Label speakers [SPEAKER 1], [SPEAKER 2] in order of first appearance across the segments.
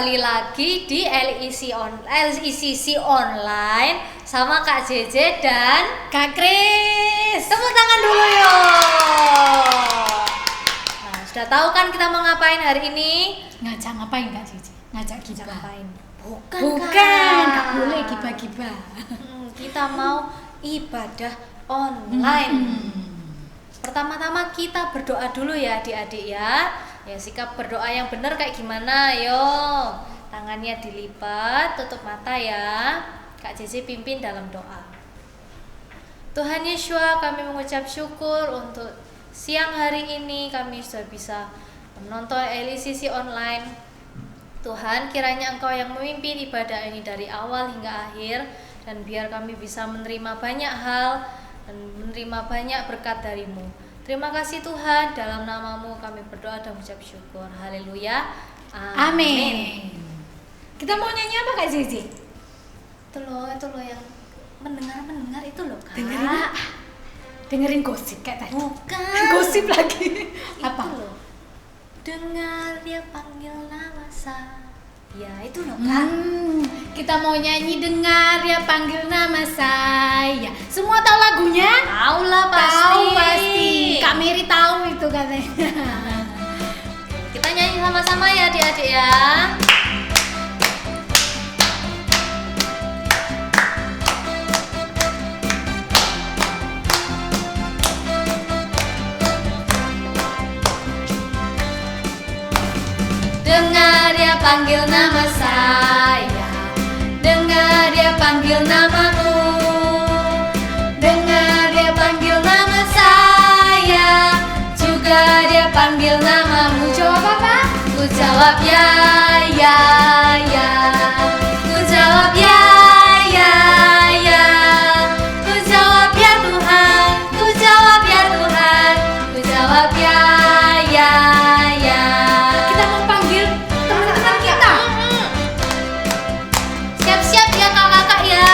[SPEAKER 1] kembali lagi di LICC online sama Kak JJ dan
[SPEAKER 2] Kak Kris.
[SPEAKER 1] Tepuk tangan dulu yo. Nah, sudah tahu kan kita mau ngapain hari ini?
[SPEAKER 2] Ngajak ngapain Kak JJ? Ngajak
[SPEAKER 1] Kita
[SPEAKER 2] gibah.
[SPEAKER 1] ngapain? Bukan,
[SPEAKER 2] Gak boleh gibah-gibah.
[SPEAKER 1] Kita mau ibadah online. Pertama-tama kita berdoa dulu ya adik-adik ya. Ya sikap berdoa yang benar kayak gimana? Yo, tangannya dilipat, tutup mata ya. Kak JJ pimpin dalam doa. Tuhan Yesus, kami mengucap syukur untuk siang hari ini kami sudah bisa menonton LICC online. Tuhan, kiranya Engkau yang memimpin ibadah ini dari awal hingga akhir, dan biar kami bisa menerima banyak hal dan menerima banyak berkat dari-Mu. Terima kasih Tuhan, dalam nama-Mu kami berdoa dan mengucap syukur. Haleluya.
[SPEAKER 2] Amin. Kita mau nyanyi apa Kak JJ?
[SPEAKER 1] Itu loh yang mendengar itu loh Kak.
[SPEAKER 2] Dengerin gosip kayak tadi.
[SPEAKER 1] Bukan.
[SPEAKER 2] Gosip lagi. Apa?
[SPEAKER 1] Itu loh. Dengar dia panggil nama saya. Itu loh Kak.
[SPEAKER 2] Kita mau nyanyi dengar ya panggil nama saya. Semua tahu lagunya?
[SPEAKER 1] Tahu lah pasti.
[SPEAKER 2] Tahu pasti. Kak Mary tahu itu katanya.
[SPEAKER 1] Kita nyanyi sama-sama ya adik-adik ya. Dengar dia panggil nama saya, dengar dia panggil namamu, dengar dia panggil nama saya, juga dia panggil namamu.
[SPEAKER 2] Jawab apa?
[SPEAKER 1] Ku jawab ya, ya, ya. Ku jawab ya, ya, ya. Ku jawab ya Tuhan, ku jawab ya Tuhan, ku jawab ya, ya, ya.
[SPEAKER 2] Kita mau panggil teman-teman kita.
[SPEAKER 1] Siap-siap ya kakak-kakak ya.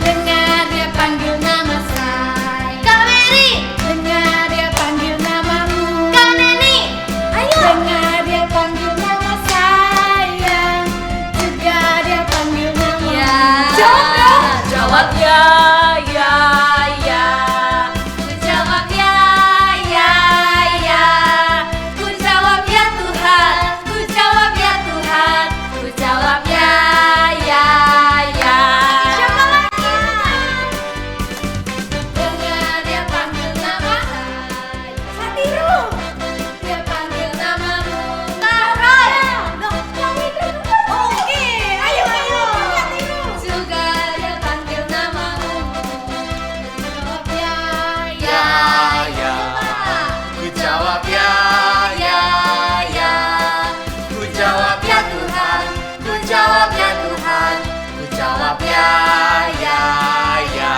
[SPEAKER 2] Dengar dia panggil nama saya.
[SPEAKER 1] Kak Mary,
[SPEAKER 2] Dengar dia panggil namamu.
[SPEAKER 1] Kak Neni, ayo.
[SPEAKER 2] Dengar dia panggil nama saya. Juga dia panggil namamu.
[SPEAKER 1] Ya.
[SPEAKER 2] Jawab dong.
[SPEAKER 1] Jawab ya, ya, ya. Ku jawab ya, ya, ya. Ku jawab ya Tuhan, ku jawab ya Tuhan, ku jawab ya, ya, ya. Siapa lagi? Dengar dia panggil nama saya.
[SPEAKER 2] Satiru.
[SPEAKER 1] Dia panggil namamu. Kak Roy. Loh, yang itu.
[SPEAKER 2] Oke, ayo Satiru.
[SPEAKER 1] Juga dia panggil namamu. Jawab ya, ya,
[SPEAKER 3] ya. Ku jawab ya, ya, ya. Ku jawab ya Tuhan, ku jawab ya Tuhan, ku jawab ya, ya, ya.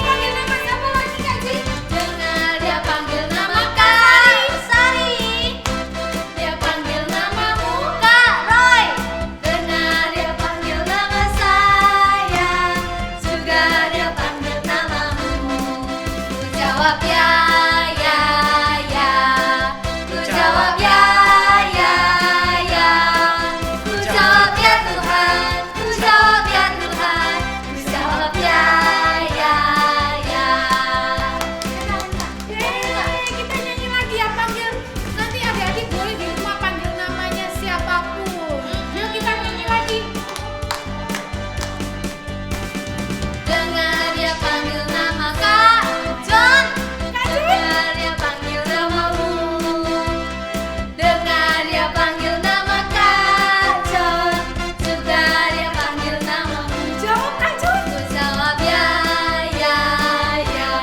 [SPEAKER 1] Panggil nama siapa lagi Kak Ji? Dengar dia panggil nama Kak Sari. Dia panggil namamu Kak Roy. Dengar dia panggil nama saya. Juga dia panggil namamu. Ku jawab ya, ya, ya. Ku jawab ya, ya, ya. Ku jawab ya Tuhan, ku jawab ya Tuhan, ku jawab ya, ya, ya.
[SPEAKER 2] Kita nyanyi lagi ya panggil. Nanti adik-adik boleh di rumah panggil namanya siapapun. Yuk kita nyanyi lagi.
[SPEAKER 1] Dengar dia panggil nama Kak John. Dengar dia panggil namamu. Dengar dia panggil nama Kak John. Juga dia panggil namamu.
[SPEAKER 2] Jawab Kak Jun.
[SPEAKER 1] Ku jawab ya, ya, ya.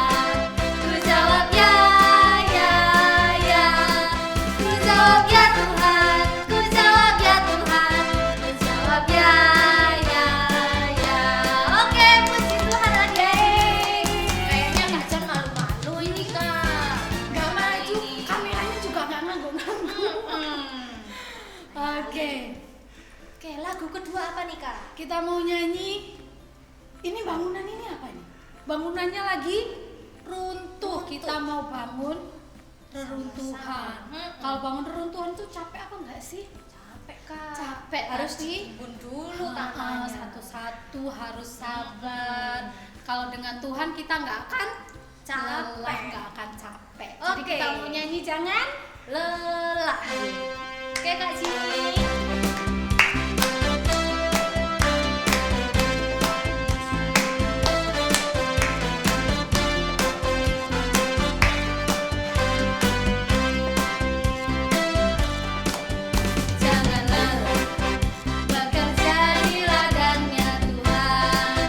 [SPEAKER 1] Ku jawab ya, ya, ya. Ku jawab ya Tuhan, ku jawab ya Tuhan, ku jawab ya, ya, ya. Oke, puji Tuhan adik. Kayaknya Kak Jan malu-malu ini Kak.
[SPEAKER 2] Gak maju.
[SPEAKER 1] Ini.
[SPEAKER 2] Kameranya juga gak ngangguk-ngangguk. Oke.
[SPEAKER 1] Oke, lagu kedua apa nih Kak?
[SPEAKER 2] Kita mau nyanyi. Ini bangunan ini apa nih? Bangunannya lagi runtuh. Kita mau bangun reruntuhan.
[SPEAKER 1] Sama-sama.
[SPEAKER 2] Kalau bangun reruntuhan tuh capek apa enggak sih?
[SPEAKER 1] Capek Kak.
[SPEAKER 2] Capek
[SPEAKER 1] Harus
[SPEAKER 2] tapi
[SPEAKER 1] ditimbun dulu tangannya.
[SPEAKER 2] satu-satu harus sabar. Kalau dengan Tuhan kita nggak akan
[SPEAKER 1] Capek.
[SPEAKER 2] lelah, nggak akan capek. Jadi
[SPEAKER 1] Oke.
[SPEAKER 2] kita mau nyanyi jangan
[SPEAKER 1] Lelah. Oke Kak Jini. Jangan lelah bekerja di ladangnya Tuhan.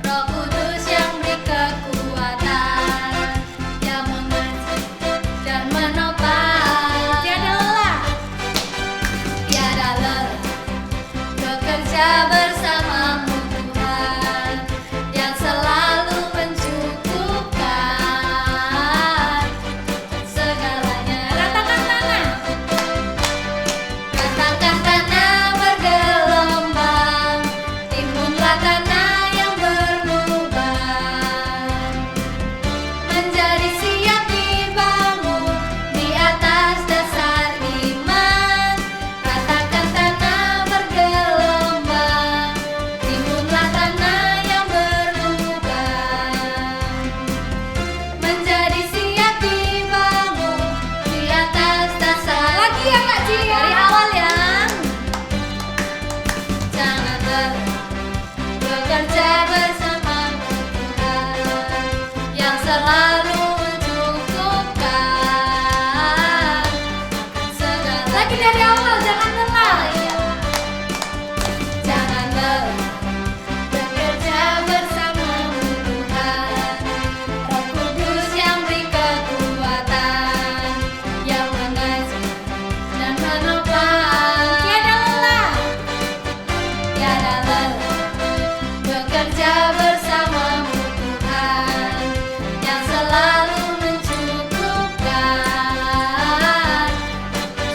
[SPEAKER 1] Roh Kudus yang beri kekuatan, yang mengajar dan menopang.
[SPEAKER 2] tiada lelah.
[SPEAKER 1] Tiada lelah bekerja bersamamu Tuhan, yang selalu mencukupkan segalanya.
[SPEAKER 2] Ratakan tangan.
[SPEAKER 1] Ratakan tanah bergelombang, timbunlah tanah yang berlubang, menjadi siap dibangun di atas dasar iman. Ratakan tanah bergelombang, timbunlah tanah yang berlubang, menjadi siap dibangun di atas dasar.
[SPEAKER 2] Lagi ya, Kak Cia.
[SPEAKER 1] Dari awal ya. Jangan lelah bekerja bersama Tuhan, yang selalu mencukupkan segala.
[SPEAKER 2] Lagi dari awal, jangan lelah.
[SPEAKER 1] Jangan lelah bekerja bersama Tuhan, Roh Kudus yang beri kekuatan, yang mengajar dan menopang.
[SPEAKER 2] Tiada lelah.
[SPEAKER 1] Tiada lelah bekerja bersamamu Tuhan, yang selalu mencukupkan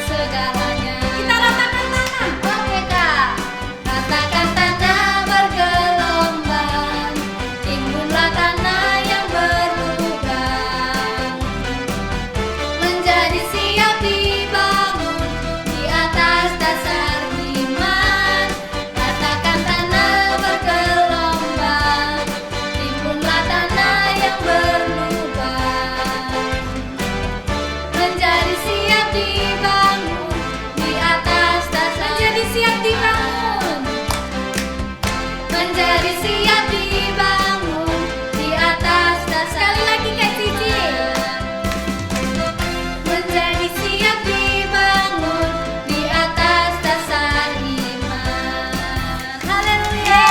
[SPEAKER 1] segalanya.
[SPEAKER 2] Kita ratakan tangan.
[SPEAKER 1] Oke Kak, ratakan tanah bergelombang, timbunlah tanah yang berlubang, menjadi siap dibangun di atas dasar iman. Ratakan tanah bergelombang, timbunlah tanah yang berlubang, menjadi siap dibangun di atas dasar.
[SPEAKER 2] Menjadi siap dibangun.
[SPEAKER 1] Menjadi siap dibangun di atas dasar.
[SPEAKER 2] Sekali lagi, Kak Cici.
[SPEAKER 1] Menjadi siap dibangun di atas dasar iman. Haleluya.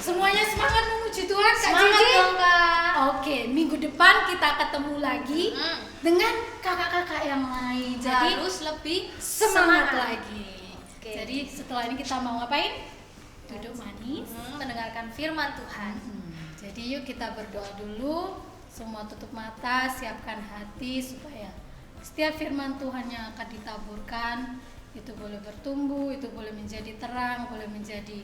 [SPEAKER 2] Semuanya semangat memuji Tuhan, Kak
[SPEAKER 1] Semangat
[SPEAKER 2] Cici.
[SPEAKER 1] dong Kak.
[SPEAKER 2] Oke, minggu depan kita ketemu lagi dengan kakak-kakak yang lain. Jadi
[SPEAKER 1] Harus lebih
[SPEAKER 2] semangat lagi.
[SPEAKER 1] Oke.
[SPEAKER 2] Jadi setelah ini kita mau ngapain? Duduk manis.
[SPEAKER 1] Mendengarkan firman Tuhan.
[SPEAKER 2] Jadi yuk kita berdoa dulu. Semua tutup mata, siapkan hati supaya setiap firman Tuhan yang akan ditaburkan itu boleh bertumbuh, itu boleh menjadi terang, boleh menjadi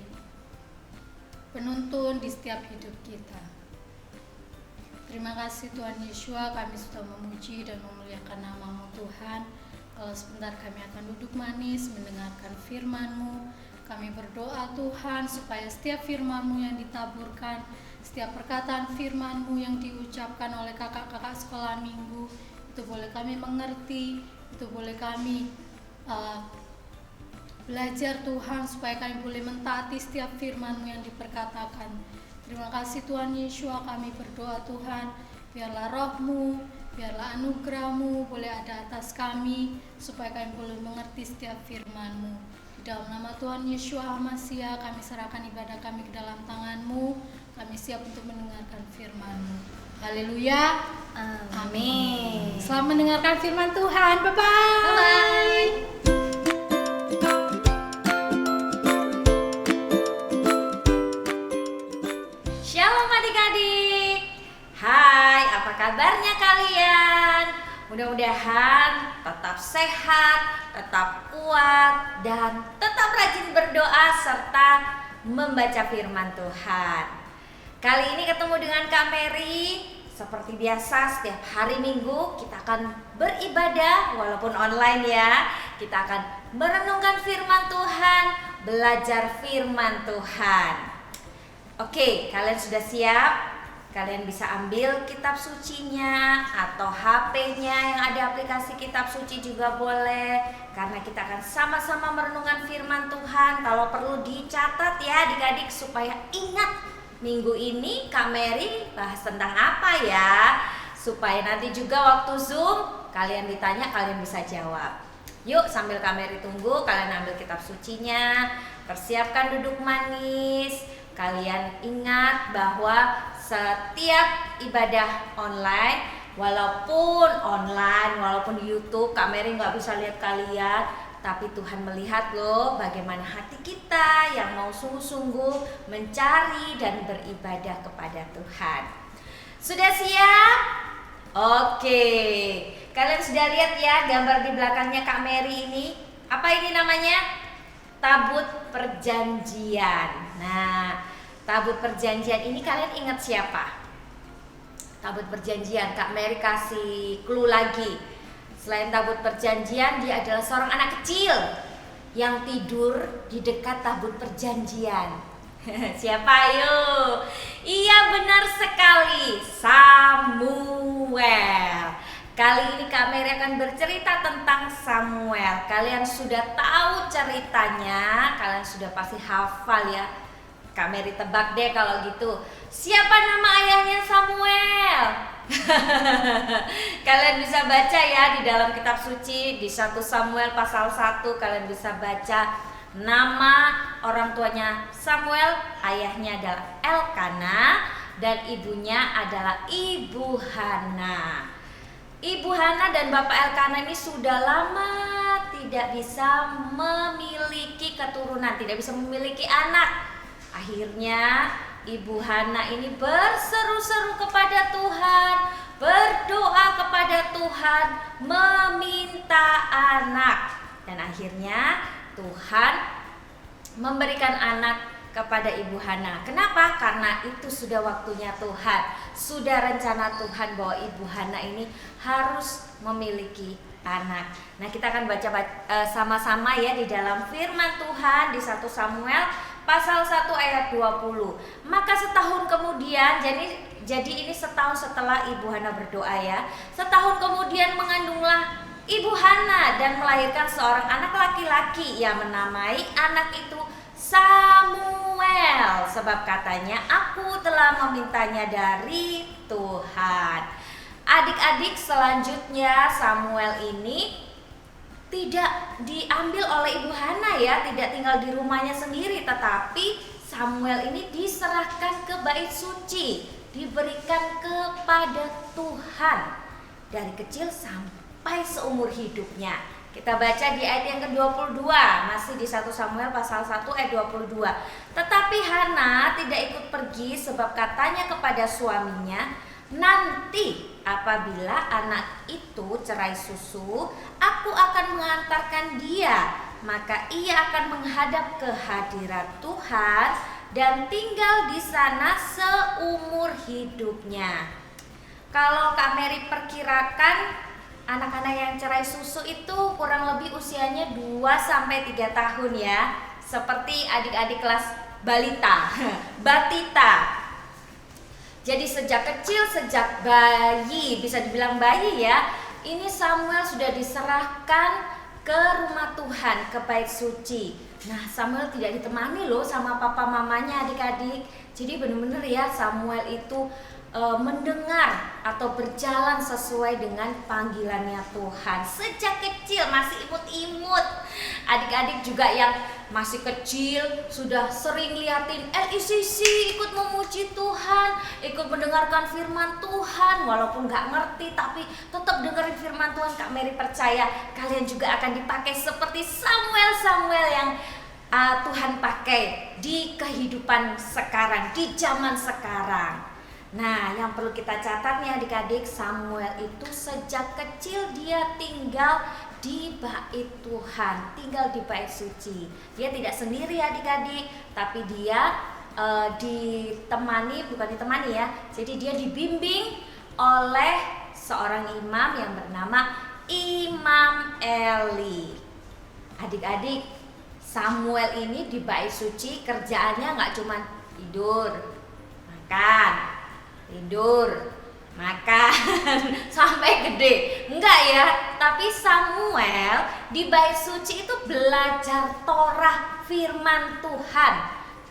[SPEAKER 2] penuntun di setiap hidup kita. Terima kasih Tuhan Yeshua, kami sudah memuji dan memuliakan nama-Mu Tuhan. Kalau sebentar kami akan duduk manis mendengarkan firman-Mu. Kami berdoa Tuhan supaya setiap firman-Mu yang ditaburkan, setiap perkataan firman-Mu yang diucapkan oleh kakak-kakak sekolah minggu, itu boleh kami mengerti, itu boleh kami belajar Tuhan supaya kami boleh mentaati setiap firman-Mu yang diperkatakan. Terima kasih Tuhan Yeshua, kami berdoa Tuhan, biarlah roh-Mu, biarlah anugerah-Mu boleh ada atas kami, supaya kami boleh mengerti setiap firman-Mu. Di dalam nama Tuhan Yeshua HaMasiah, kami serahkan ibadah kami ke dalam tangan-Mu, kami siap untuk mendengarkan firman-Mu. Haleluya.
[SPEAKER 1] Amin.
[SPEAKER 2] Selamat mendengarkan firman Tuhan. Bye-bye.
[SPEAKER 1] Bye.
[SPEAKER 4] Shalom adik-adik. Hai, apa kabarnya kalian? Mudah-mudahan tetap sehat, tetap kuat, dan tetap rajin berdoa serta membaca firman Tuhan. Kali ini ketemu dengan Kak Mary. seperti biasa setiap hari Minggu kita akan beribadah walaupun online ya. Kita akan merenungkan firman Tuhan, belajar firman Tuhan. Oke, kalian sudah siap? Kalian bisa ambil kitab sucinya atau HP-nya yang ada aplikasi kitab suci juga boleh. Karena kita akan sama-sama merenungkan firman Tuhan. Kalau perlu dicatat ya adik-adik supaya ingat minggu ini Kak Mary bahas tentang apa ya, supaya nanti juga waktu Zoom kalian ditanya kalian bisa jawab. Yuk sambil Kak Mary tunggu, kalian ambil kitab sucinya, persiapkan duduk manis. Kalian ingat bahwa setiap ibadah online, walaupun di YouTube Kak Mary nggak bisa lihat kalian, tapi Tuhan melihat loh bagaimana hati kita yang mau sungguh-sungguh mencari dan beribadah kepada Tuhan. Sudah siap? Oke, kalian sudah lihat ya gambar di belakangnya Kak Mary ini? Apa ini namanya? Tabut Perjanjian. Nah, Tabut Perjanjian ini kalian ingat siapa? Tabut Perjanjian, Kak Mary kasih clue lagi. Selain tabut perjanjian, dia adalah seorang anak kecil yang tidur di dekat tabut perjanjian. Siapa ayo? Iya benar sekali, Samuel. Kali ini Kak Mary akan bercerita tentang Samuel. Kalian sudah tahu ceritanya, kalian sudah pasti hafal ya. Kak Mary tebak deh kalau gitu. Siapa nama ayahnya Samuel? Kalian bisa baca ya di dalam kitab suci di 1 Samuel pasal 1 kalian bisa baca nama orang tuanya Samuel, ayahnya adalah Elkana dan ibunya adalah Ibu Hana. Ibu Hana dan Bapak Elkana ini sudah lama tidak bisa memiliki keturunan, tidak bisa memiliki anak. Akhirnya Ibu Hana ini berseru-seru kepada Tuhan, berdoa kepada Tuhan, meminta anak. Dan akhirnya Tuhan memberikan anak kepada Ibu Hana. Kenapa? Karena itu sudah waktunya Tuhan, sudah rencana Tuhan bahwa Ibu Hana ini harus memiliki anak. Nah, kita akan baca sama-sama ya di dalam firman Tuhan di 1 Samuel pasal 1 ayat 20. Maka setahun kemudian, jadi ini setahun setelah Ibu Hana berdoa ya. Setahun kemudian mengandunglah Ibu Hana dan melahirkan seorang anak laki-laki yang menamai anak itu Samuel. Sebab katanya aku telah memintanya dari Tuhan. Adik-adik, selanjutnya Samuel ini tidak diambil oleh Ibu Hana ya, tidak tinggal di rumahnya sendiri, tetapi Samuel ini diserahkan ke bait suci, diberikan kepada Tuhan dari kecil sampai seumur hidupnya. Kita baca di ayat yang ke-22, masih di 1 Samuel pasal 1 ayat 22. Tetapi Hana tidak ikut pergi sebab katanya kepada suaminya, nanti apabila anak itu cerai susu, aku akan mengantarkan dia, maka ia akan menghadap ke hadirat Tuhan dan tinggal di sana seumur hidupnya. Kalau Kak Mary perkirakan anak-anak yang cerai susu itu kurang lebih usianya 2-3 tahun ya. Seperti adik-adik kelas balita, batita. Jadi sejak kecil, sejak bayi, bisa dibilang bayi ya, ini Samuel sudah diserahkan ke rumah Tuhan, ke bait suci. Nah, Samuel tidak ditemani loh sama papa mamanya adik-adik. Jadi benar-benar ya Samuel itu mendengar atau berjalan sesuai dengan panggilannya Tuhan. Sejak kecil masih imut-imut. Adik-adik juga yang masih kecil sudah sering liatin LICC, ikut memuji Tuhan, ikut mendengarkan firman Tuhan. Walaupun gak ngerti tapi tetap dengerin firman Tuhan. Kak Mary percaya kalian juga akan dipakai seperti Samuel yang Tuhan pakai di kehidupan sekarang, di zaman sekarang. Nah, yang perlu kita catat nih adik-adik, Samuel itu sejak kecil dia tinggal di bait Tuhan, tinggal di bait suci. Dia tidak sendiri adik-adik, tapi dia bukan ditemani ya. Jadi dia dibimbing oleh seorang imam yang bernama Imam Eli. Adik-adik, Samuel ini di bait suci kerjaannya nggak cuma tidur, makan, tidur, makan sampai gede, enggak ya. Tapi Samuel di bait suci itu belajar Torah, firman Tuhan.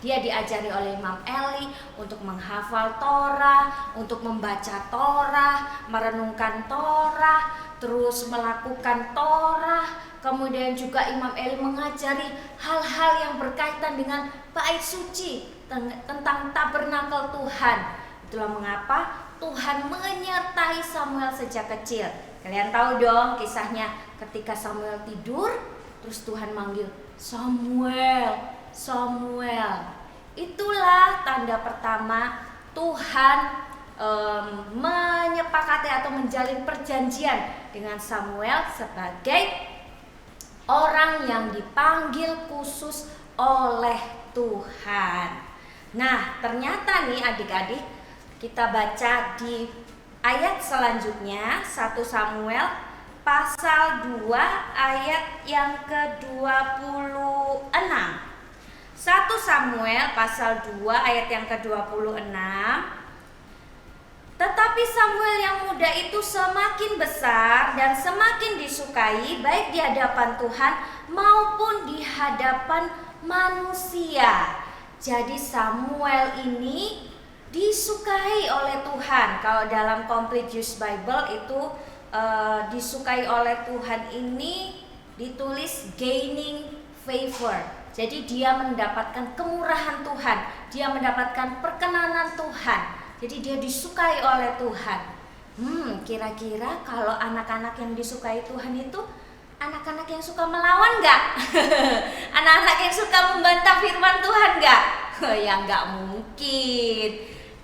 [SPEAKER 4] Dia diajari oleh Imam Eli untuk menghafal Torah, untuk membaca Torah, merenungkan Torah, terus melakukan Torah. Kemudian juga Imam Eli mengajari hal-hal yang berkaitan dengan bait suci, tentang tabernakel Tuhan. Itulah mengapa Tuhan menyertai Samuel sejak kecil. Kalian tahu dong kisahnya, ketika Samuel tidur, terus Tuhan manggil, Samuel, Samuel. Itulah tanda pertama Tuhan menyepakati atau menjalin perjanjian dengan Samuel sebagai orang yang dipanggil khusus oleh Tuhan. Nah, ternyata nih adik-adik, kita baca di ayat selanjutnya 1 Samuel pasal 2 ayat yang ke-26. 1 Samuel pasal 2 ayat yang ke-26. Tetapi Samuel yang muda itu semakin besar dan semakin disukai baik di hadapan Tuhan maupun di hadapan manusia. Jadi Samuel ini disukai oleh Tuhan. Kalau dalam Complete Jewish Bible itu disukai oleh Tuhan ini ditulis gaining favor. Jadi dia mendapatkan kemurahan Tuhan, dia mendapatkan perkenanan Tuhan. Jadi dia disukai oleh Tuhan. Kira-kira kalau anak-anak yang disukai Tuhan itu anak-anak yang suka melawan nggak? Anak-anak yang suka membantah firman Tuhan nggak? Ya nggak mungkin.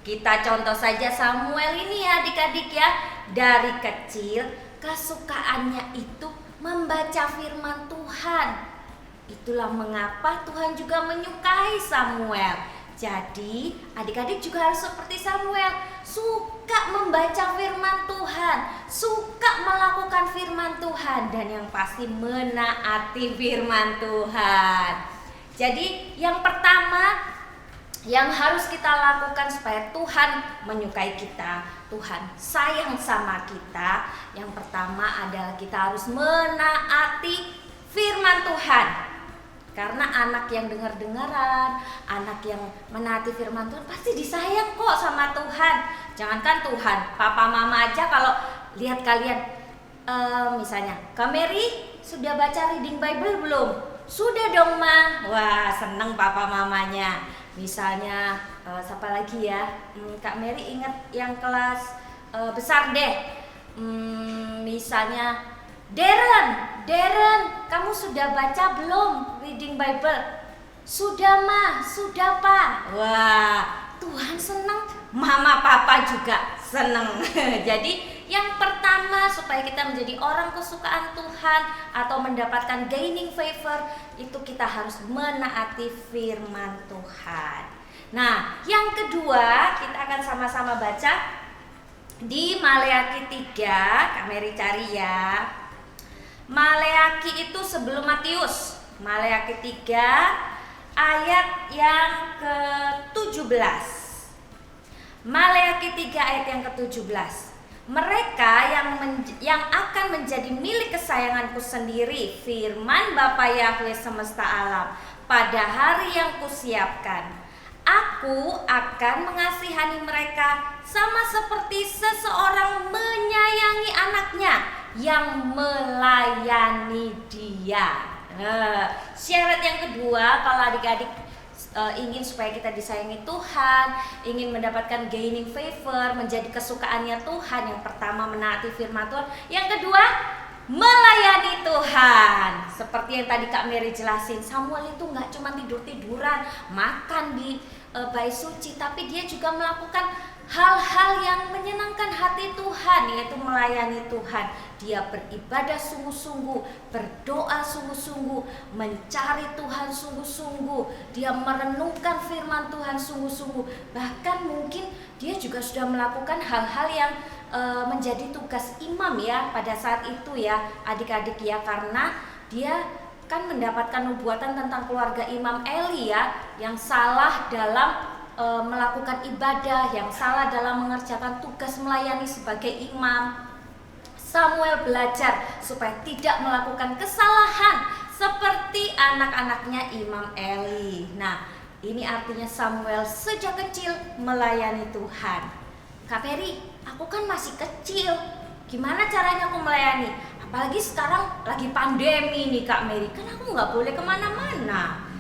[SPEAKER 4] Kita contoh saja Samuel ini ya adik-adik ya. Dari kecil kesukaannya itu membaca firman Tuhan. Itulah mengapa Tuhan juga menyukai Samuel. Jadi adik-adik juga harus seperti Samuel, suka membaca firman Tuhan, suka melakukan firman Tuhan, dan yang pasti menaati firman Tuhan. Jadi yang pertama yang harus kita lakukan supaya Tuhan menyukai kita, Tuhan sayang sama kita, yang pertama adalah kita harus menaati firman Tuhan. Karena anak yang dengar-dengaran, anak yang menaati firman Tuhan pasti disayang kok sama Tuhan. Jangankan Tuhan, papa mama aja kalau lihat kalian, misalnya, Kak Mary sudah baca reading Bible belum? Sudah dong Ma. Wah, seneng papa mamanya. Misalnya, siapa lagi ya? Kak Mary ingat yang kelas besar deh. Misalnya Darren, kamu sudah baca belum reading Bible? Sudah Ma, sudah Pak. Wah, Tuhan senang, mama papa juga senang. Jadi yang pertama supaya kita menjadi orang kesukaan Tuhan atau mendapatkan gaining favor, itu kita harus menaati firman Tuhan. Nah, yang kedua kita akan sama-sama baca di Maleakhi 3. Kak Mary cari ya. Maleakhi itu sebelum Matius. Maleakhi 3 ayat yang ke-17. Maleakhi 3 ayat yang ke-17. Mereka yang akan menjadi milik kesayanganku sendiri, firman Bapa Yahweh semesta alam, pada hari yang kusiapkan. Aku akan mengasihani mereka sama seperti seseorang menyayangi anaknya yang melayani dia. Syarat yang kedua, kalau adik-adik ingin supaya kita disayangi Tuhan, ingin mendapatkan gaining favor, menjadi kesukaannya Tuhan, yang pertama menaati firman Tuhan, yang kedua melayani Tuhan. Seperti yang tadi Kak Mary jelasin, Samuel itu nggak cuma tidur-tiduran, makan di bait suci, tapi dia juga melakukan hal-hal yang menyenangkan hati Tuhan, yaitu melayani Tuhan. Dia beribadah sungguh-sungguh, berdoa sungguh-sungguh, mencari Tuhan sungguh-sungguh. Dia merenungkan firman Tuhan sungguh-sungguh. Bahkan mungkin dia juga sudah melakukan hal-hal yang menjadi tugas imam ya pada saat itu ya adik-adik ya, karena dia kan mendapatkan nubuatan tentang keluarga Imam Eli ya, yang salah dalam melakukan ibadah, yang salah dalam mengerjakan tugas melayani sebagai imam. Samuel belajar supaya tidak melakukan kesalahan seperti anak-anaknya Imam Eli. Nah, ini artinya Samuel sejak kecil melayani Tuhan. Kak Mary, aku kan masih kecil, gimana caranya aku melayani? Apalagi sekarang lagi pandemi nih Kak Mary, kan aku nggak boleh kemana-mana.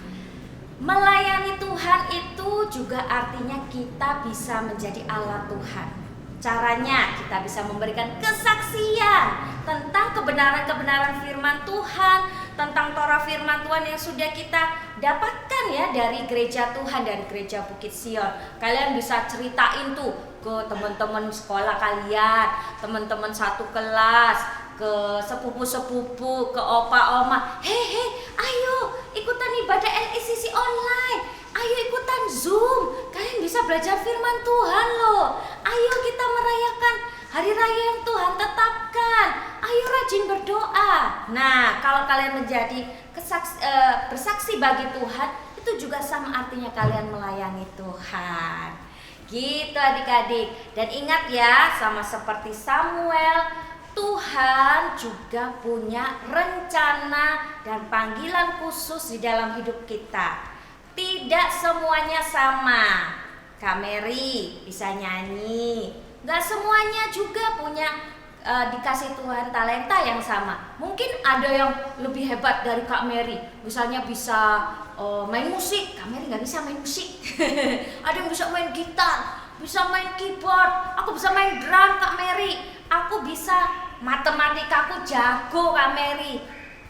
[SPEAKER 4] Melayani Tuhan itu juga artinya kita bisa menjadi alat Tuhan. Caranya kita bisa memberikan kesaksian tentang kebenaran-kebenaran firman Tuhan, tentang Torah firman Tuhan yang sudah kita dapatkan ya dari gereja Tuhan, dari gereja Bukit Sion. Kalian bisa ceritain tuh ke teman-teman sekolah kalian, teman-teman satu kelas, ke sepupu-sepupu, ke opa-oma. Hei, ayo ikutan ibadah LICC online. Ayo ikutan Zoom. Kalian bisa belajar firman Tuhan loh. Ayo kita merayakan hari raya yang Tuhan tetapkan. Ayo rajin berdoa. Nah, kalau kalian menjadi bersaksi bagi Tuhan, itu juga sama artinya kalian melayani Tuhan. Gitu adik-adik. Dan ingat ya, sama seperti Samuel, Tuhan juga punya rencana dan panggilan khusus di dalam hidup kita. Tidak semuanya sama. Kak Mary bisa nyanyi, gak semuanya juga punya dikasih Tuhan talenta yang sama. Mungkin ada yang lebih hebat dari Kak Mary, misalnya bisa main musik. Kak Mary gak bisa main musik. Ada yang bisa main gitar, bisa main keyboard. Aku bisa main drum Kak Mary. Aku bisa matematika, aku jago Kak Mary.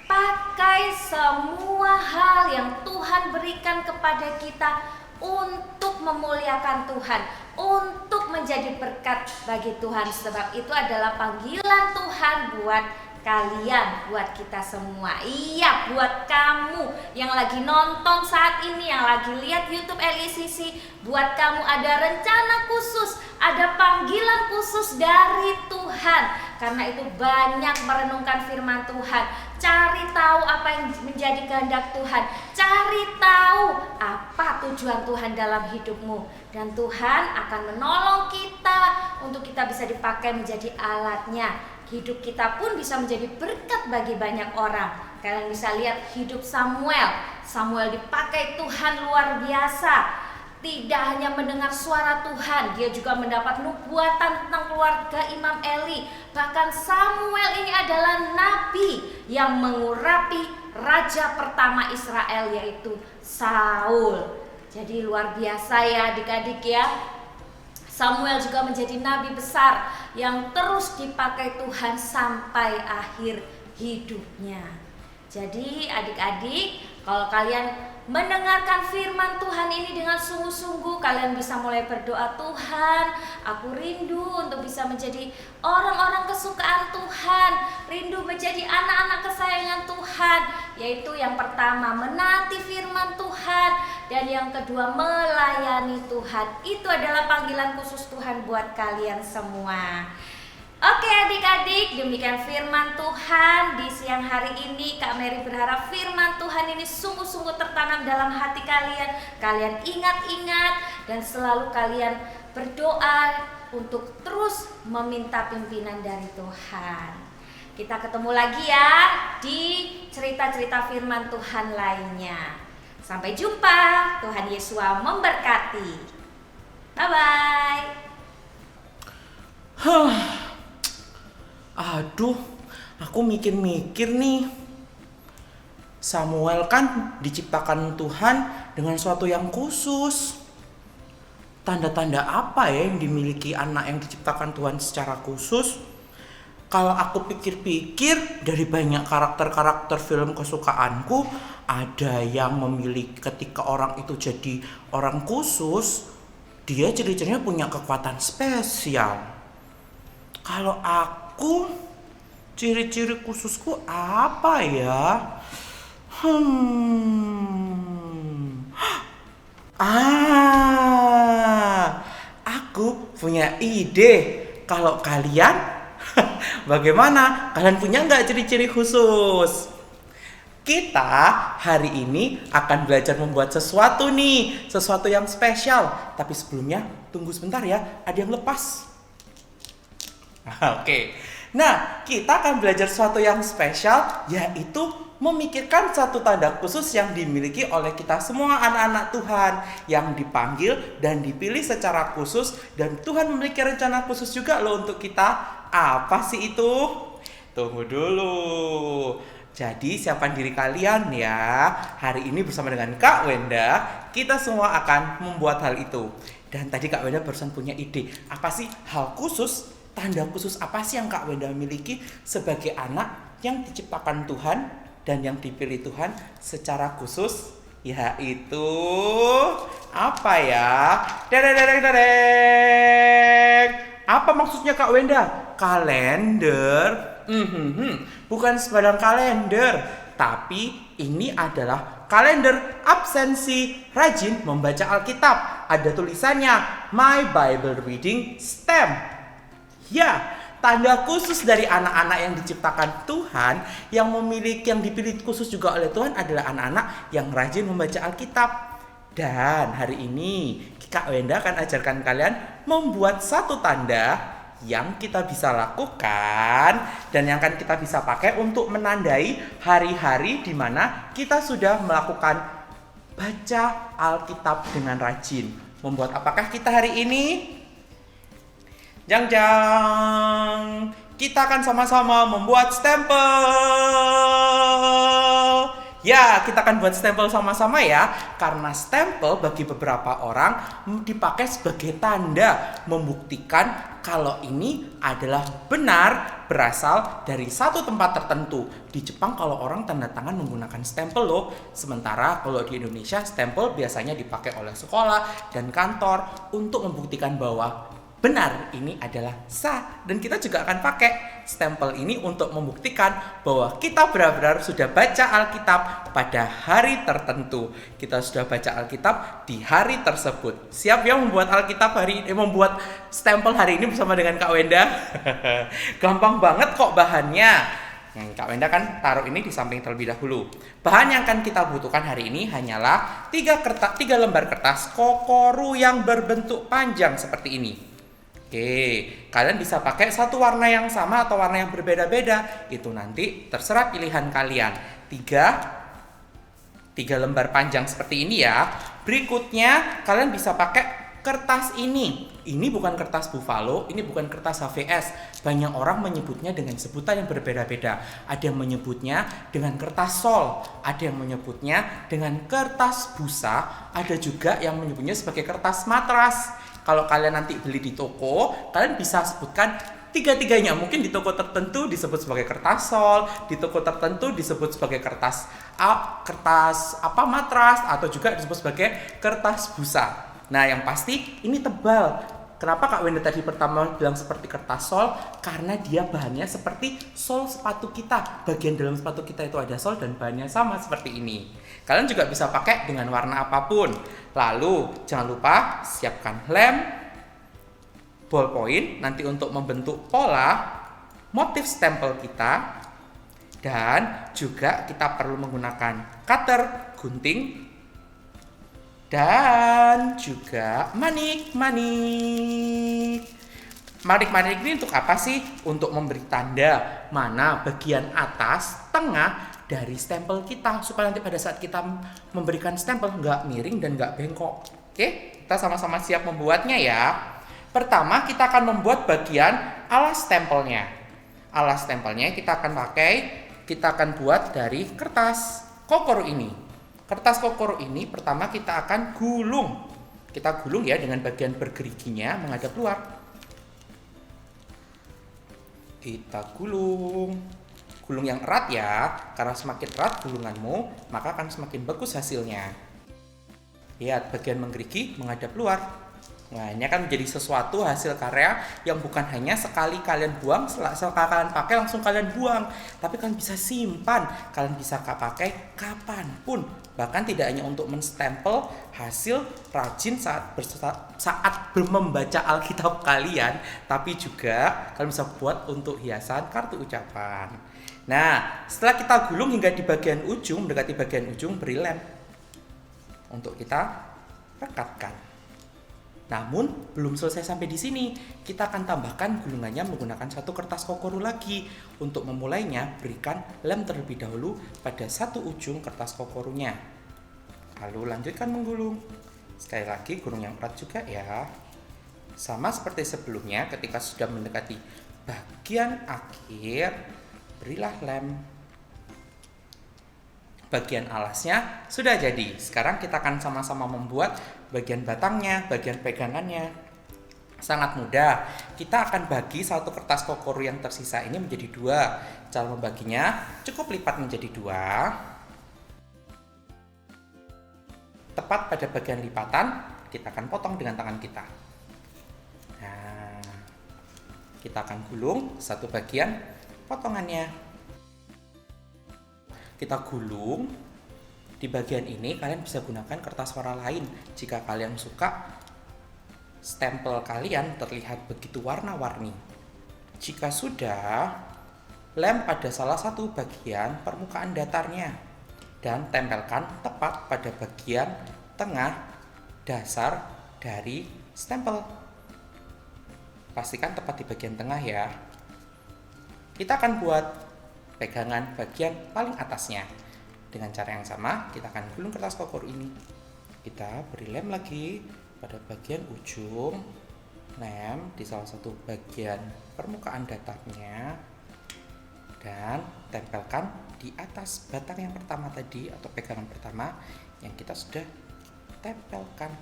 [SPEAKER 4] Pakai semua hal yang Tuhan berikan kepada kita untuk memuliakan Tuhan, untuk menjadi berkat bagi Tuhan. Sebab itu adalah panggilan Tuhan buat kalian, buat kita semua. Iya, buat kamu yang lagi nonton saat ini, yang lagi lihat YouTube LICC, buat kamu ada rencana khusus, ada panggilan khusus dari Tuhan. Karena itu banyak merenungkan firman Tuhan, cari tahu apa yang menjadi kehendak Tuhan, cari tahu apa tujuan Tuhan dalam hidupmu, dan Tuhan akan menolong kita untuk kita bisa dipakai menjadi alatnya. Hidup kita pun bisa menjadi berkat bagi banyak orang. Kalian bisa lihat hidup Samuel. Samuel dipakai Tuhan luar biasa. Tidak hanya mendengar suara Tuhan, dia juga mendapat nubuatan tentang keluarga Imam Eli. Bahkan Samuel ini adalah nabi yang mengurapi raja pertama Israel, yaitu Saul. Jadi luar biasa ya adik-adik ya. Samuel juga menjadi nabi besar yang terus dipakai Tuhan sampai akhir hidupnya. Jadi adik-adik, kalau kalian mendengarkan firman Tuhan ini dengan sungguh-sungguh, kalian bisa mulai berdoa, Tuhan, aku rindu untuk bisa menjadi orang-orang kesukaan Tuhan, rindu menjadi anak-anak kesayangan Tuhan, yaitu yang pertama menaati firman Tuhan, dan yang kedua melayani Tuhan. Itu adalah panggilan khusus Tuhan buat kalian semua. Oke adik-adik, demikian firman Tuhan di siang hari ini. Kak Mary berharap firman Tuhan ini sungguh-sungguh tertanam dalam hati kalian. Kalian ingat-ingat dan selalu kalian berdoa untuk terus meminta pimpinan dari Tuhan. Kita ketemu lagi ya di cerita-cerita firman Tuhan lainnya. Sampai jumpa, Tuhan Yesus memberkati. Bye-bye.
[SPEAKER 3] Aduh, aku mikir-mikir nih. Samuel kan diciptakan Tuhan dengan suatu yang khusus. Tanda-tanda apa ya yang dimiliki anak yang diciptakan Tuhan secara khusus? Kalau aku pikir-pikir, dari banyak karakter-karakter film kesukaanku, ada yang memiliki ketika orang itu jadi orang khusus, dia ciri-cirinya punya kekuatan spesial. Kalau aku, ciri-ciri khususku apa ya? Aku punya ide. kalau kalian bagaimana? Kalian punya nggak ciri-ciri khusus? Kita hari ini akan belajar membuat sesuatu nih, sesuatu yang spesial. Tapi sebelumnya, tunggu sebentar ya, ada yang lepas. Oke. Nah, kita akan belajar sesuatu yang spesial, yaitu memikirkan satu tanda khusus yang dimiliki oleh kita semua anak-anak Tuhan, yang dipanggil dan dipilih secara khusus, dan Tuhan memiliki rencana khusus juga loh untuk kita. Apa sih itu? Tunggu dulu. Jadi siapkan diri kalian ya. Hari ini bersama dengan Kak Wenda, kita semua akan membuat hal itu. Dan tadi Kak Wenda barusan punya ide. Apa sih hal khusus, tanda khusus apa sih yang Kak Wenda miliki sebagai anak yang diciptakan Tuhan dan yang dipilih Tuhan secara khusus? Yaitu apa ya? Dereng. Apa maksudnya Kak Wenda? Kalender. Bukan sembarang kalender, tapi ini adalah kalender absensi rajin membaca Alkitab. Ada tulisannya My Bible Reading Stamp. Ya, tanda khusus dari anak-anak yang diciptakan Tuhan, yang dipilih khusus juga oleh Tuhan adalah anak-anak yang rajin membaca Alkitab. Dan hari ini Kak Wenda akan ajarkan kalian membuat satu tanda yang kita bisa lakukan dan yang akan kita bisa pakai untuk menandai hari-hari di mana kita sudah melakukan baca Alkitab dengan rajin. Membuat apakah kita hari ini? Jang-jang, kita akan sama-sama membuat stempel. Ya, kita akan buat stempel sama-sama ya. Karena stempel bagi beberapa orang dipakai sebagai tanda membuktikan kalau ini adalah benar berasal dari satu tempat tertentu. Di Jepang kalau orang tanda tangan menggunakan stempel loh. Sementara kalau di Indonesia stempel biasanya dipakai oleh sekolah dan kantor untuk membuktikan bahwa benar ini adalah sah. Dan kita juga akan pakai stempel ini untuk membuktikan bahwa kita benar-benar sudah baca Alkitab pada hari tertentu. Kita sudah baca Alkitab di hari tersebut. Siap ya membuat membuat stempel hari ini bersama dengan Kak Wenda? Gampang banget kok bahannya. Kak Wenda kan taruh ini di samping terlebih dahulu. Bahan yang akan kita butuhkan hari ini hanyalah 3 lembar kertas kokoru yang berbentuk panjang seperti ini. Oke, kalian bisa pakai satu warna yang sama atau warna yang berbeda-beda. Itu nanti terserah pilihan kalian. 3 lembar panjang seperti ini ya. Berikutnya kalian bisa pakai kertas ini. Ini bukan kertas buffalo, ini bukan kertas HVS. Banyak orang menyebutnya dengan sebutan yang berbeda-beda. Ada yang menyebutnya dengan kertas sol, ada yang menyebutnya dengan kertas busa, ada juga yang menyebutnya sebagai kertas matras. Kalau kalian nanti beli di toko, kalian bisa sebutkan tiga-tiganya. Mungkin di toko tertentu disebut sebagai kertas sol, di toko tertentu disebut sebagai kertas matras, atau juga disebut sebagai kertas busa. Nah, yang pasti ini tebal. Kenapa Kak Wenda tadi pertama bilang seperti kertas sol? Karena dia bahannya seperti sol sepatu kita. Bagian dalam sepatu kita itu ada sol dan bahannya sama seperti ini. Kalian juga bisa pakai dengan warna apapun. Lalu jangan lupa siapkan lem, ballpoint nanti untuk membentuk pola motif stempel kita. Dan juga kita perlu menggunakan cutter, gunting, dan juga manik-manik. Manik-manik ini untuk apa sih? Untuk memberi tanda mana bagian atas, tengah dari stempel kita, supaya nanti pada saat kita memberikan stempel nggak miring dan nggak bengkok. Oke, kita sama-sama siap membuatnya ya. Pertama kita akan membuat bagian alas stempelnya. Alas stempelnya kita akan buat dari kertas kokoru ini. Kertas kokoru ini pertama kita akan gulung. Kita gulung ya dengan bagian bergeriginya menghadap luar. Kita gulung yang erat ya, karena semakin erat gulunganmu maka akan semakin bagus hasilnya. Lihat bagian menggerigi menghadap luar. Nah, ini akan menjadi sesuatu hasil karya yang bukan hanya sekali kalian buang, sekali kalian pakai langsung kalian buang, tapi kalian bisa simpan, kalian bisa pakai kapanpun. Bahkan tidak hanya untuk menstempel hasil rajin saat membaca Alkitab kalian, tapi juga kalian bisa buat untuk hiasan kartu ucapan. Nah, setelah kita gulung hingga di bagian ujung, mendekati bagian ujung, beri lem untuk kita rekatkan. Namun belum selesai sampai di sini, kita akan tambahkan gulungannya menggunakan satu kertas kokoru lagi. Untuk memulainya, berikan lem terlebih dahulu pada satu ujung kertas kokorunya. Lalu lanjutkan menggulung. Sekali lagi gulung yang erat juga ya. Sama seperti sebelumnya, ketika sudah mendekati bagian akhir, berilah lem. Bagian alasnya sudah jadi. Sekarang kita akan sama-sama membuat bagian batangnya, bagian pegangannya. Sangat mudah. Kita akan bagi satu kertas kokoru yang tersisa ini menjadi dua. Cara membaginya cukup lipat menjadi dua. Tepat pada bagian lipatan, kita akan potong dengan tangan kita. Nah, kita akan gulung satu bagian potongannya. Kita gulung. Di bagian ini kalian bisa gunakan kertas warna lain jika kalian suka stempel kalian terlihat begitu warna-warni. Jika sudah, lem pada salah satu bagian permukaan datarnya dan tempelkan tepat pada bagian tengah dasar dari stempel. Pastikan tepat di bagian tengah ya. Kita akan buat pegangan bagian paling atasnya. Dengan cara yang sama, kita akan gulung kertas kokoru ini. Kita beri lem lagi pada bagian ujung, lem di salah satu bagian permukaan datarnya, dan tempelkan di atas batang yang pertama tadi atau pegangan pertama yang kita sudah tempelkan.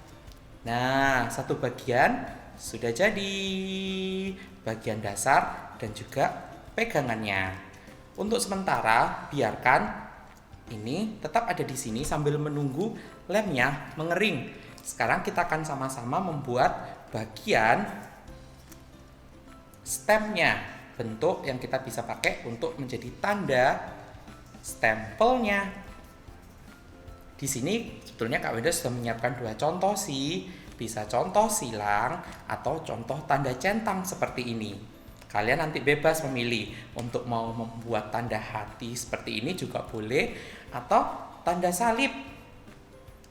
[SPEAKER 3] Nah, satu bagian sudah jadi, bagian dasar dan juga pegangannya. Untuk sementara, biarkan ini tetap ada di sini sambil menunggu lemnya mengering. Sekarang kita akan sama-sama membuat bagian stemnya, bentuk yang kita bisa pakai untuk menjadi tanda stempelnya. Di sini sebetulnya Kak Wenda sudah menyiapkan dua contoh sih, bisa contoh silang atau contoh tanda centang seperti ini. Kalian nanti bebas memilih untuk mau membuat tanda hati seperti ini juga boleh, atau tanda salib.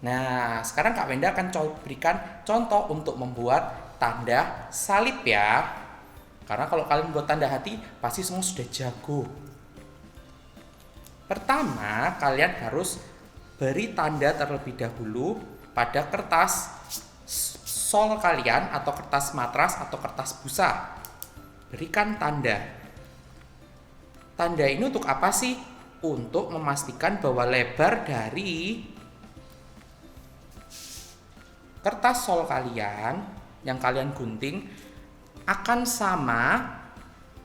[SPEAKER 3] Nah, sekarang Kak Wenda akan berikan contoh untuk membuat tanda salib ya. Karena kalau kalian buat tanda hati, pasti semua sudah jago. Pertama, kalian harus beri tanda terlebih dahulu pada kertas sol kalian atau kertas matras atau kertas busa. Berikan tanda. Tanda ini untuk apa sih? Untuk memastikan bahwa lebar dari kertas sol kalian yang kalian gunting akan sama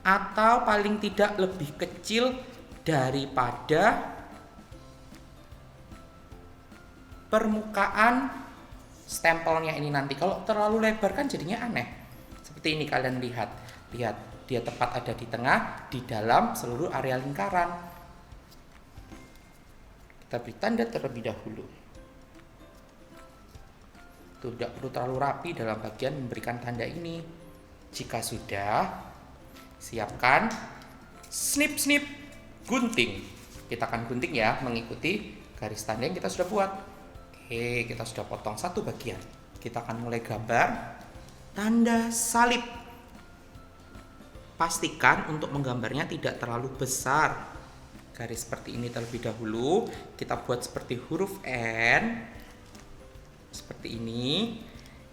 [SPEAKER 3] atau paling tidak lebih kecil daripada permukaan stempelnya ini nanti. Kalau terlalu lebar kan jadinya aneh. Seperti ini kalian lihat, dia tepat ada di tengah, di dalam seluruh area lingkaran. Kita beri tanda terlebih dahulu. Tidak perlu terlalu rapi dalam bagian memberikan tanda ini. Jika sudah, siapkan snip, gunting. Kita akan gunting ya, mengikuti garis tanda yang kita sudah buat. Oke, kita sudah potong satu bagian. Kita akan mulai gambar tanda salib. Pastikan untuk menggambarnya tidak terlalu besar. Garis seperti ini terlebih dahulu. Kita buat seperti huruf N. Seperti ini.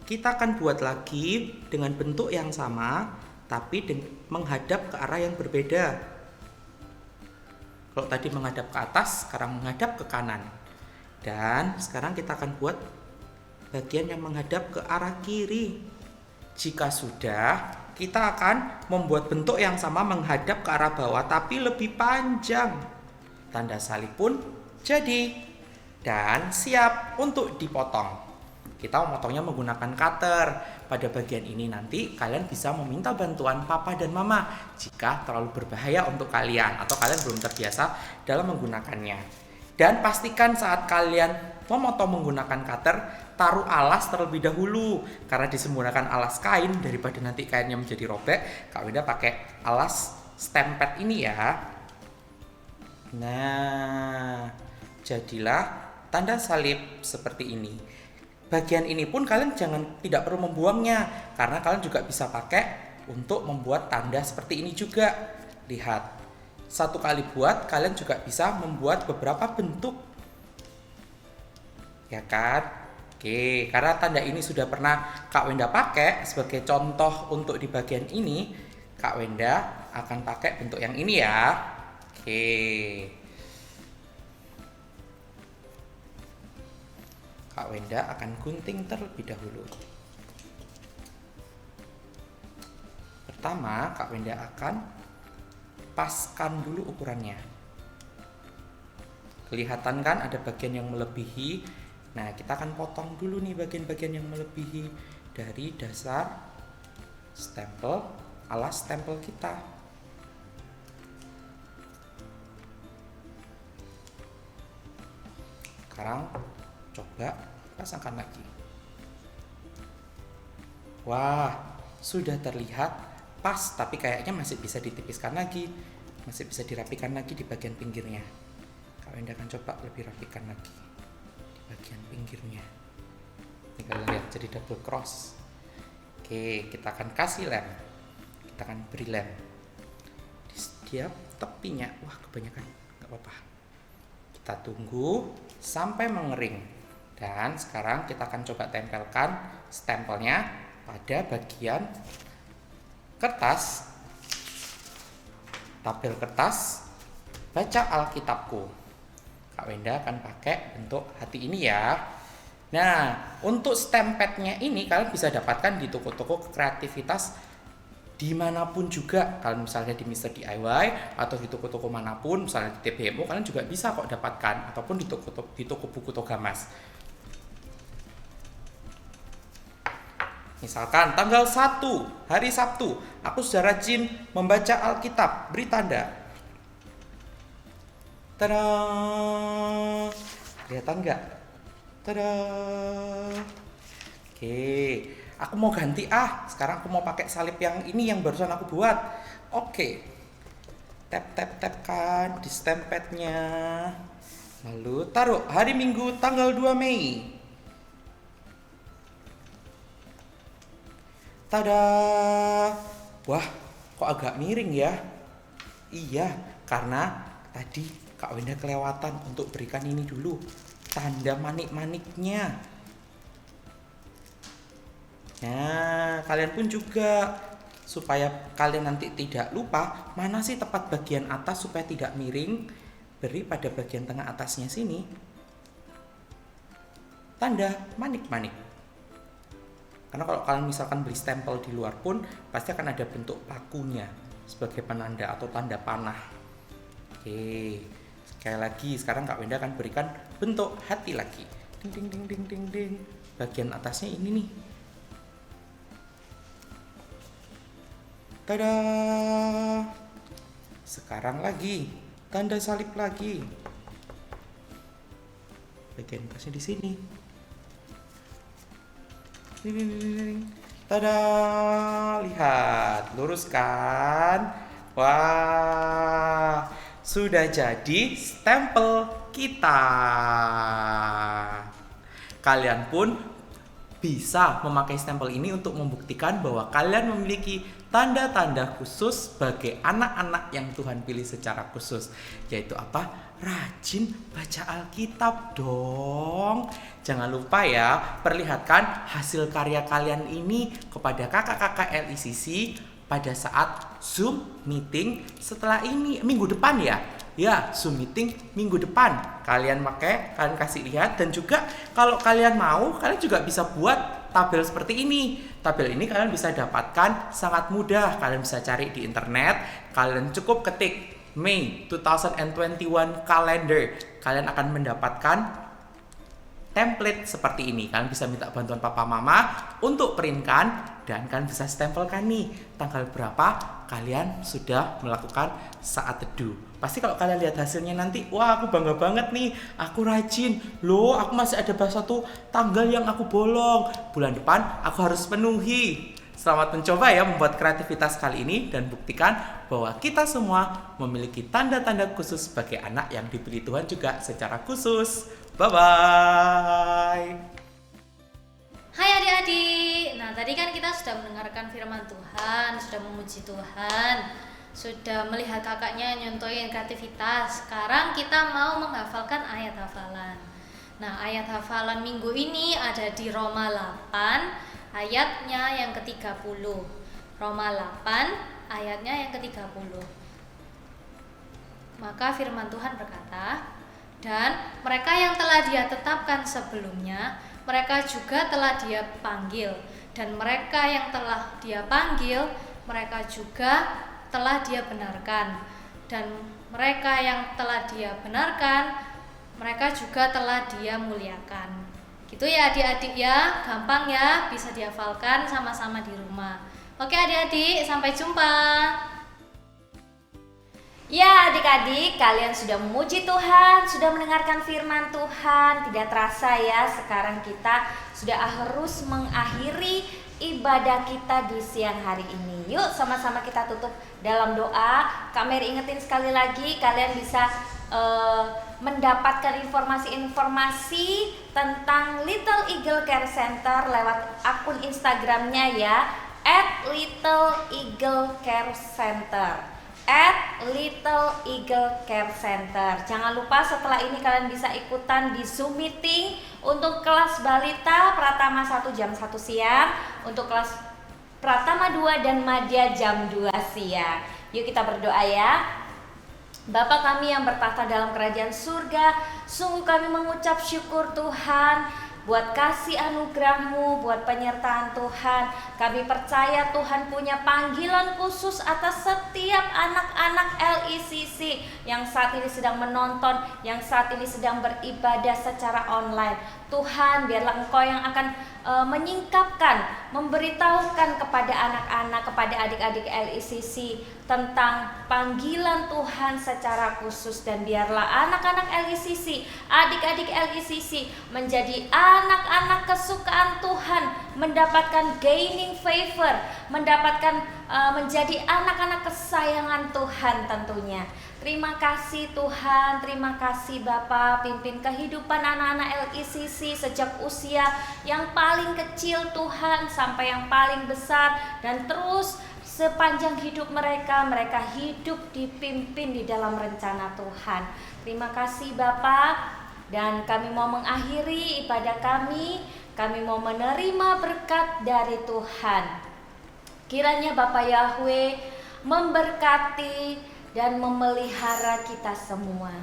[SPEAKER 3] Kita akan buat lagi dengan bentuk yang sama, tapi menghadap ke arah yang berbeda. Kalau tadi menghadap ke atas, sekarang menghadap ke kanan. Dan sekarang kita akan buat bagian yang menghadap ke arah kiri. Jika sudah, kita akan membuat bentuk yang sama menghadap ke arah bawah tapi lebih panjang. Tanda salib pun jadi dan siap untuk dipotong. Kita memotongnya menggunakan cutter. Pada bagian ini nanti kalian bisa meminta bantuan papa dan mama jika terlalu berbahaya untuk kalian atau kalian belum terbiasa dalam menggunakannya. Dan pastikan saat kalian memotong menggunakan cutter, taruh alas terlebih dahulu. Karena disembunyikan alas kain, daripada nanti kainnya menjadi robek, Kak Wenda pakai alas stamp pad ini ya. Nah, jadilah tanda salib seperti ini. Bagian ini pun kalian tidak perlu membuangnya, karena kalian juga bisa pakai untuk membuat tanda seperti ini juga. Lihat, satu kali buat kalian juga bisa membuat beberapa bentuk, ya kan? Oke, karena tanda ini sudah pernah Kak Wenda pakai sebagai contoh untuk di bagian ini, Kak Wenda akan pakai bentuk yang ini ya. Oke. Kak Wenda akan gunting terlebih dahulu. Pertama, Kak Wenda akan paskan dulu ukurannya. Kelihatan kan ada bagian yang melebihi. Nah, kita akan potong dulu nih bagian-bagian yang melebihi dari dasar stempel, alas stempel kita. Sekarang coba pasangkan lagi. Wah, sudah terlihat pas, tapi kayaknya masih bisa ditipiskan lagi, masih bisa dirapikan lagi di bagian pinggirnya. Kak Wenda akan coba lebih rapikan lagi di bagian pinggirnya. Ini kalian lihat jadi double cross. Oke, kita akan kasih lem, kita akan beri lem di setiap tepinya. Wah, kebanyakan, nggak apa-apa. Kita tunggu sampai mengering. Dan sekarang kita akan coba tempelkan stempelnya pada bagian kertas, tabel kertas baca Alkitabku. Kak Wenda akan pakai bentuk hati ini ya. Nah, untuk stamp padnya ini kalian bisa dapatkan di toko-toko kreativitas dimanapun juga. Kalian misalnya di Mr. DIY atau di toko-toko manapun, misalnya di TBMO, kalian juga bisa kok dapatkan, ataupun di toko buku Togamas. Misalkan tanggal 1 hari Sabtu, aku sudah rajin membaca Alkitab, beri tanda. Tada! Kelihatan nggak? Tada! Oke, aku mau ganti sekarang aku mau pakai salib yang ini yang barusan aku buat. Oke. Tap di stamp padnya. Lalu taruh hari Minggu tanggal 2 Mei. Tada! Wah, kok agak miring ya? Iya, karena tadi Kak Wenda kelewatan untuk berikan ini dulu, tanda manik-maniknya. Nah, kalian pun juga, supaya kalian nanti tidak lupa mana sih tepat bagian atas supaya tidak miring, beri pada bagian tengah atasnya sini tanda manik-manik. Karena kalau kalian misalkan beli stempel di luar pun pasti akan ada bentuk pakunya sebagai penanda atau tanda panah. Oke, sekali lagi sekarang Kak Wenda akan berikan bentuk hati lagi. Ding ding ding ding ding ding. Bagian atasnya ini nih. Tada! Sekarang lagi tanda salib lagi. Bagian atasnya di sini. Tada! Lihat, luruskan. Wah, sudah jadi stempel kita. Kalian pun bisa memakai stempel ini untuk membuktikan bahwa kalian memiliki tanda-tanda khusus sebagai anak-anak yang Tuhan pilih secara khusus. Yaitu apa? Rajin baca Alkitab dong. Jangan lupa ya, perlihatkan hasil karya kalian ini kepada kakak-kakak LICC pada saat Zoom meeting setelah ini, minggu depan ya. Ya, Zoom meeting minggu depan. Kalian kasih lihat. Dan juga kalau kalian mau, kalian juga bisa buat tabel seperti ini. Tabel ini kalian bisa dapatkan sangat mudah. Kalian bisa cari di internet. Kalian cukup ketik May 2021 calendar. Kalian akan mendapatkan template seperti ini. Kalian bisa minta bantuan papa mama untuk printkan dan kalian bisa stempelkan nih tanggal berapa kalian sudah melakukan saat teduh. Pasti kalau kalian lihat hasilnya nanti, wah aku bangga banget nih, aku rajin. Loh, aku masih ada satu tanggal yang aku bolong. Bulan depan aku harus penuhi. Selamat mencoba ya membuat kreativitas kali ini dan buktikan bahwa kita semua memiliki tanda-tanda khusus sebagai anak yang diberi Tuhan juga secara khusus. Bye-bye.
[SPEAKER 1] Hai adik-adik. Nah, tadi kan kita sudah mendengarkan firman Tuhan, sudah memuji Tuhan, sudah melihat kakaknya nyontohin kreativitas. Sekarang kita mau menghafalkan ayat hafalan. Nah, ayat hafalan minggu ini ada di Roma 8 ayatnya yang ke-30. Roma 8 ayatnya yang ke-30. Maka firman Tuhan berkata, dan mereka yang telah Dia tetapkan sebelumnya, mereka juga telah Dia panggil, dan mereka yang telah Dia panggil, mereka juga telah Dia benarkan, dan mereka yang telah Dia benarkan, mereka juga telah Dia muliakan. Gitu ya adik-adik ya, gampang ya, bisa dihafalkan sama-sama di rumah. Oke adik-adik, sampai jumpa.
[SPEAKER 4] Ya adik-adik, kalian sudah memuji Tuhan, sudah mendengarkan firman Tuhan. Tidak terasa ya, sekarang kita sudah harus mengakhiri ibadah kita di siang hari ini. Yuk sama-sama kita tutup dalam doa. Kak Mary ingetin sekali lagi, kalian bisa mendapatkan informasi-informasi tentang Little Eagle Care Center lewat akun Instagramnya ya, @LittleEagleCareCenter. @LittleEagleCareCenter. Jangan lupa setelah ini kalian bisa ikutan di Zoom meeting untuk kelas balita Pratama 1 jam 1 siang, untuk kelas Pratama 2 dan Madya jam 2 siang. Yuk kita berdoa ya. Bapa kami yang bertahta dalam kerajaan surga, sungguh kami mengucap syukur Tuhan buat kasih anugerah-Mu, buat penyertaan Tuhan. Kami percaya Tuhan punya panggilan khusus atas setiap anak-anak LICC yang saat ini sedang menonton, yang saat ini sedang beribadah secara online. Tuhan, biarlah Engkau yang akan menyingkapkan, memberitahukan kepada anak-anak, kepada adik-adik LICC tentang panggilan Tuhan secara khusus. Dan biarlah anak-anak LICC, adik-adik LICC menjadi anak-anak kesukaan Tuhan, mendapatkan gaining favor, mendapatkan menjadi anak-anak kesayangan Tuhan tentunya. Terima kasih Tuhan, terima kasih Bapa, pimpin kehidupan anak-anak LICC sejak usia yang paling kecil Tuhan sampai yang paling besar, dan terus sepanjang hidup mereka hidup dipimpin di dalam rencana Tuhan. Terima kasih Bapa, dan kami mau mengakhiri ibadah kami mau menerima berkat dari Tuhan. Kiranya Bapa Yahweh memberkati dan memelihara kita semua.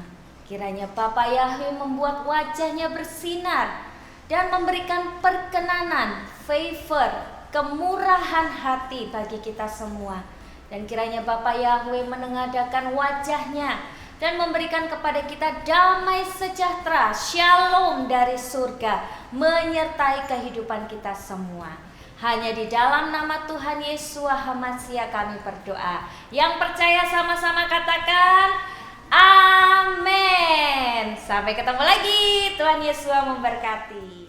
[SPEAKER 4] Kiranya Bapa Yahweh membuat wajahnya bersinar dan memberikan perkenanan, favor, kemurahan hati bagi kita semua. Dan kiranya Bapa Yahweh menengadakan wajahnya dan memberikan kepada kita damai sejahtera, shalom dari surga, menyertai kehidupan kita semua. Hanya di dalam nama Tuhan Yesus HaMasiah kami berdoa. Yang percaya sama-sama katakan amin. Sampai ketemu lagi. Tuhan Yesus memberkati.